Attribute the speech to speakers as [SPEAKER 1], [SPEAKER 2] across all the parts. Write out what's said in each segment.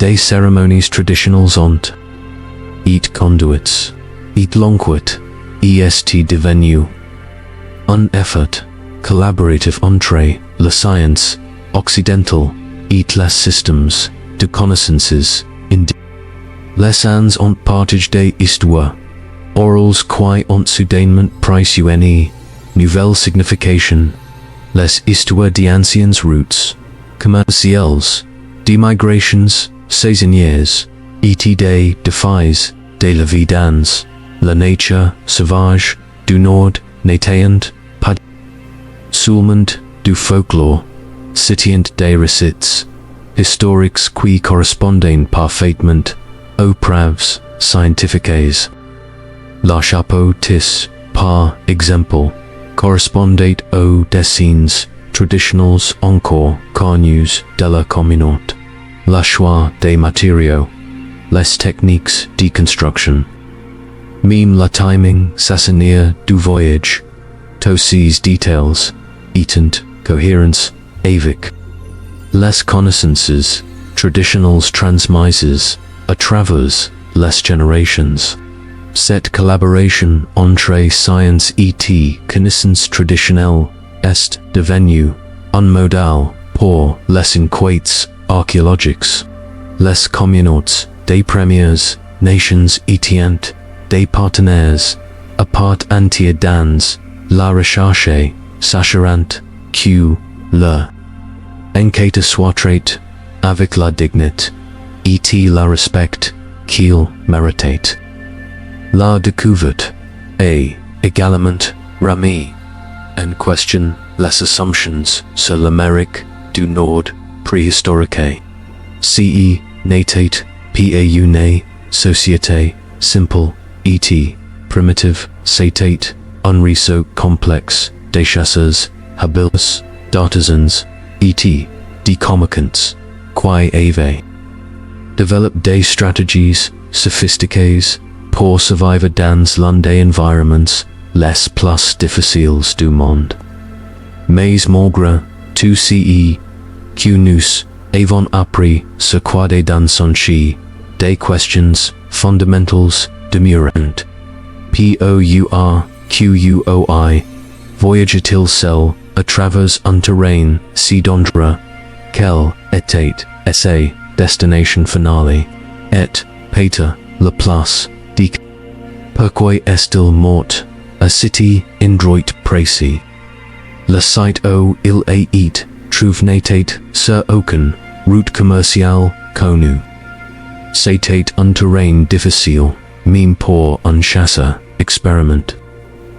[SPEAKER 1] Day ceremonies traditionals ont. Eat conduits. Eat lonquit. Est de venue. Un effort. Collaborative entree. La science. Occidental. Eat less systems. De connaissances. Les ans ont partage des histoires. Orals qui ont soudainement price une. Nouvelle signification. Les histoires d'anciennes routes. Commerciales. Demigrations. Saisonnières. Et des défis. De la vie dans. La nature. Sauvage. Du nord. Natayant. Pad. Soulment. Du folklore. Citient des récits. Historiques qui correspondent parfaitement. Aux preuves scientifiques. La chapeau tis, par exemple, correspondait aux dessins traditionnels encore connus de la communauté. La choix des matériaux. Les techniques de construction. Même la timing saisonnière du voyage. Tous ces details, étant cohérence avec les connaissances traditionnelles transmises à travers les générations. Cette collaboration entre science et connaissance traditionnelle est devenue un modèle pour les enquêtes archéologiques. Les communautés des premières nations étant des partenaires à part entière dans la recherche, sachant que le enquête soit traité avec la dignité et la respect qu'il méritait. La découverte est également remis en question les assumptions sur l'Amérique du Nord préhistorique. Ce n'était pas une société simple et primitive, c'était un réseau complexe de chasseurs, habiles, d'artisans et de commerçants qui avaient développé des stratégies sophistiquées pour survivre dans l'un des environnements les plus difficiles du monde. Mais malgré tout ce que nous avons appris sur Kwaday Dän Ts'inchi, des questions fondamentales demeurent. Pourquoi voyage-t-il seul à travers un terrain si dangereux? Quelle était sa destination finale? Et Peter, la place de pourquoi est-il mort à cet endroit précis? Le site où il a été trouvé n'était sur aucune route commerciale connue. C'était un terrain difficile, même pour un chasseur expérimenté.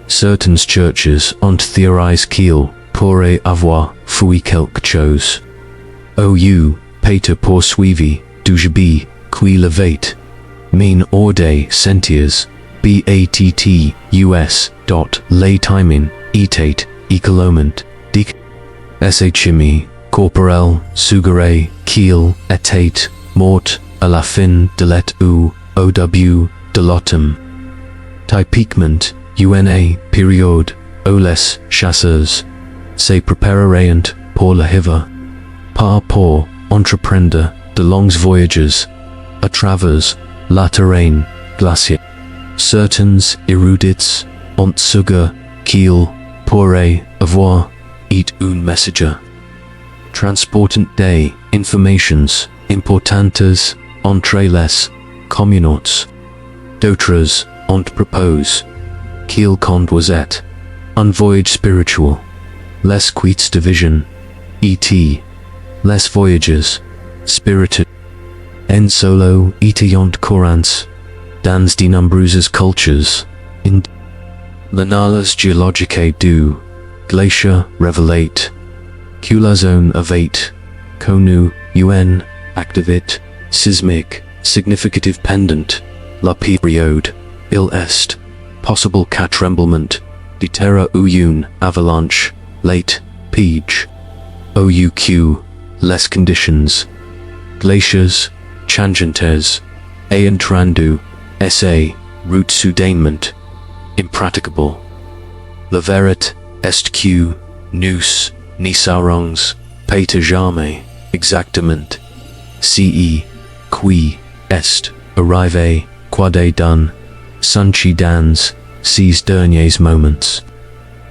[SPEAKER 1] Certaines churches ont théorisé qu'il pourrait avoir fui quelque chose. Peter poursuivi du gibier qui l'avait min hors des sentiers, battus. Les timing était également de sa chimie corporelle suggérait qu'il était mort à la fin de l'été ou au début de l'automne. Typiquement, une période où les chasseurs se prépareraient pour la hiver, pas pour entreprendre de longs voyages à travers la terrain glaciaire. Certains érudits ont suggéré qu'il pourrait avoir été un messenger transportant des informations importantes entre les communautés. D'autres ont proposé qu'il conduisait un voyage spirituel. Les quittes de vision, et les voyages spiritus en solo étant courants dans de nombreuses cultures. L'analyse géologique du glacier révélait que la zone avait connu une activité sismique significative pendant la période. Il est possible qu'un tremblement de terre ou une avalanche late page ouq les conditions glaciers changeantes ayant rendu sa route soudainement impraticable. La vérité est que nous n'y saurons pas jamais exactement ce qui est arrivé, Kwaday Dän Ts'inchi dans ces derniers moments.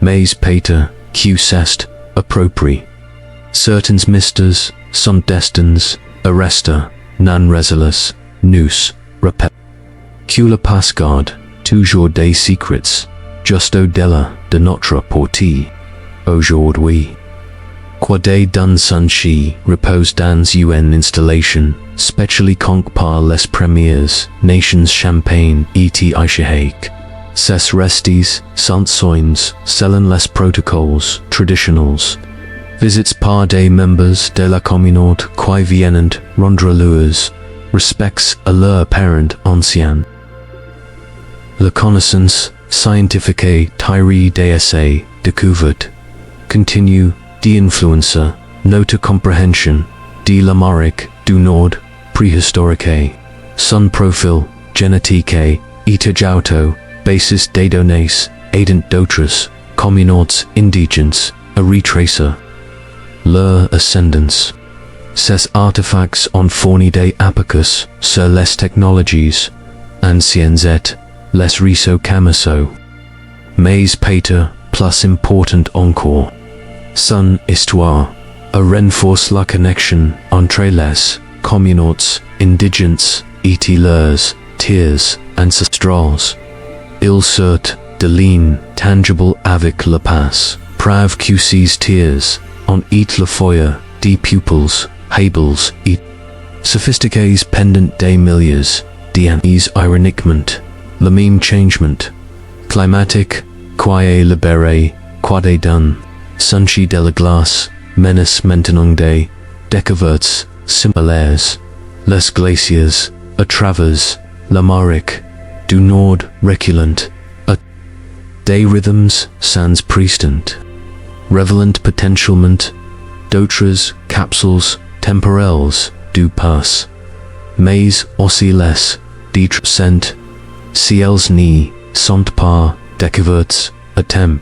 [SPEAKER 1] Mais Pater, qui s'est approprie. Certains mystères sont destinés à rester non résolus, nous rappelle. Que le passage toujours des secrets, just au-delà de notre portée. Aujourd'hui, Kwaday Dän Ts'inchi repose dans une installation spécially conçue par les premières nations champagne et Aishahake. Ses restes sont soins selon les protocoles traditionnels. Visits par des membres de la communauté qui viennent rendre leurs respects à leurs parents anciens. La connaissance scientifique tirée des essais découvertes continue d'influencer notre compréhension de l'Amérique du Nord préhistorique. Son profil génétique est auto basis des données aidant d'autres communautés indigènes à retracer leur ascendance. Ces artefacts ont fourni des applications sur les technologies anciennes et les réseaux commerciaux. Mais Pater, plus important encore, son histoire a renforce la connexion entre les communautés indigènes et leurs terres ancestrales. Il sort de ligne tangible avec la passe, preuve que ces terres ont été la foyer des peuples habiles et sophistiqués pendant des milliers d'années. Ironiquement, le même changement climatique qui est libéré Kwaday Dän Ts'inchi de la glace menace maintenant des découvertes similaires. Les glaciers à travers l'Amérique du Nord reculant à des rythmes sans précédent, révélant potentiellement d'autres capsules temporelles du passé. Mais aussi les détracents ciels n'y sont pas découverts à temps.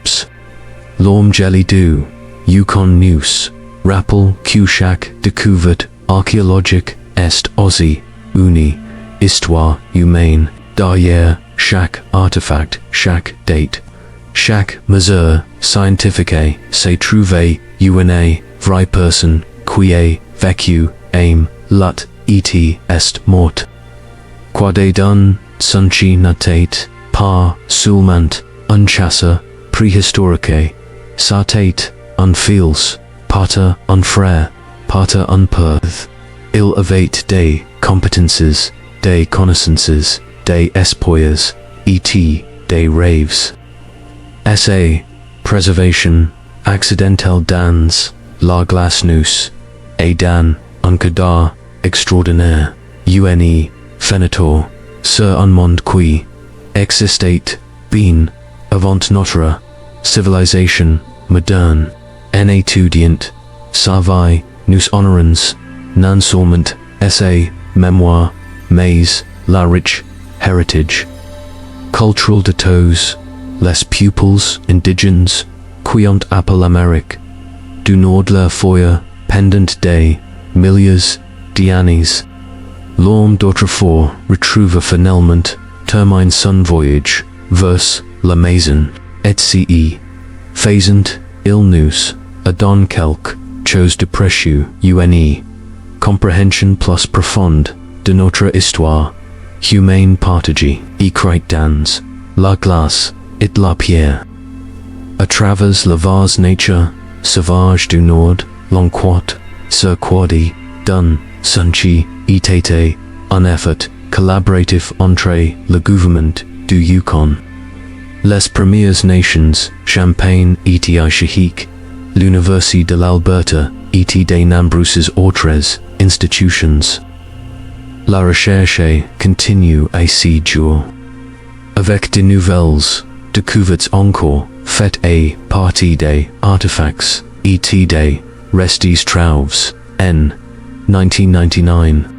[SPEAKER 1] L'homme gelé du Yukon nous rappelle que chaque découverte archéologique est aussi une histoire humaine. Derrière chaque artefact, chaque date, chaque mesure scientifique s'est trouvée une vraie personne qui a vécu, aime, lut, et est morte. Kwaday Dän Ts'inchi n'était pas seulement un chasseur préhistorique, c'était un fils, pater un frère, pater un père. Il avait des compétences, des connaissances, des espoirs, et des rêves. Essai, préservation, accidental dans la glace nous, et dans un cadre extraordinaire, une fenêtre sur un monde qui existait bien avant notre civilisation moderne. En étudiant, savait nous honorons non seulement essai, mémoire, mais la riche heritage cultural de tous les peuples indigènes qui ont appelé l'Amérique du Nord leur foyer pendant des milliers d'années. L'homme d'autrefois retrouve finalement termine son voyage vers la maison, etc. Faisant, il nous a donné quelque chose de précieux, une compréhension plus profonde de notre histoire humaine partagée, écrite dans la glace et la pierre. À travers la vaste nature sauvage du Nord, l'enquête sur Kwaday Dän Ts'inchi était un effort collaboratif entre le gouvernement du Yukon, les Premières Nations Champagne et Aishahake, l'Université de l'Alberta et de nombreuses autres institutions. La recherche continue à ces jours, avec de nouvelles découvertes encore faites à partir des artefacts et des restes trouves en 1999.